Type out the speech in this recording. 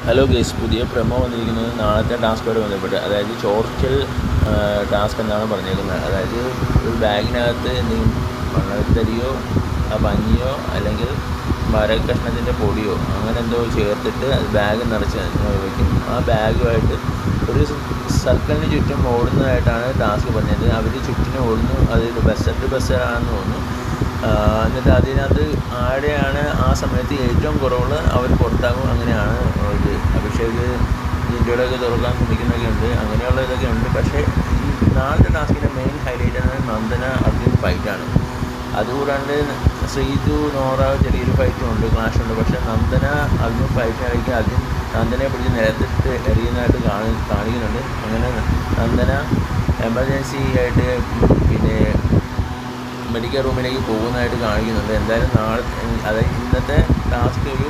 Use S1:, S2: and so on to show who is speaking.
S1: Hello guys, പുതിയ promo വന്നിരിക്കുന്നത് നാളത്തെ ടാസ്കുമായിട്ട് ബന്ധപ്പെട്ട്. അതായത് ചോർച്ചൽ ടാസ്ക് എന്നാണ് പറഞ്ഞേക്കുന്നത്. അതായത് ഒരു ബാഗിനകത്ത് എന്തെങ്കിലും മണൽത്തരിയോ പഞ്ഞിയോ അല്ലെങ്കിൽ മരക്കഷ്ണത്തിൻ്റെ പൊടിയോ അങ്ങനെ എന്തോ ചേർത്തിട്ട് അത് ബാഗ് നിറച്ച് വയ്ക്കും. ആ ബാഗുമായിട്ട് ഒരു സർക്കിളിന് ചുറ്റും ഓടുന്നതായിട്ടാണ് ടാസ്ക് പറഞ്ഞത്. അവർ ചുറ്റിനും ഓടുന്നു. അത് ബസ്സാണെന്ന് തോന്നുന്നു. എന്നിട്ട് അതിനകത്ത് ആടെയാണ് ആ സമയത്ത് ഏറ്റവും കുറവുള്ള അവർ പുറത്താകും. അങ്ങനെയാണ് ഇത്. അഭിഷേക് ഇന്ത്യയുടെയൊക്കെ തുറക്കാൻ ശ്രമിക്കുന്നതൊക്കെ ഉണ്ട്, അങ്ങനെയുള്ള ഇതൊക്കെ ഉണ്ട്. പക്ഷേ ഈ നാളത്തെ ടാസ്കിൻ്റെ മെയിൻ ഹൈലൈറ്റ് ആണ് നന്ദന അർജുൻ ഫൈറ്റാണ്. അതുകൂടാണ്ട് ശ്രീതു നോറ ചെറിയൊരു ഫൈറ്റും ഉണ്ട്, ക്ലാഷുണ്ട്. പക്ഷേ നന്ദന അർജുൻ ഫൈറ്റിനിടയ്ക്ക് അർജുൻ നന്ദനെ പിടിച്ച് നിലത്തിട്ട് എറിയുന്നതായിട്ട് കാണിക്കുന്നുണ്ട്. അങ്ങനെ നന്ദന എമർജൻസി ആയിട്ട് പിന്നെ മെഡിക്കൽ റൂമിലേക്ക് പോകുന്നതായിട്ട് കാണിക്കുന്നുണ്ട്. എന്തായാലും നാളെ അതായത് ഇന്നത്തെ ടാസ്ക് ഒരു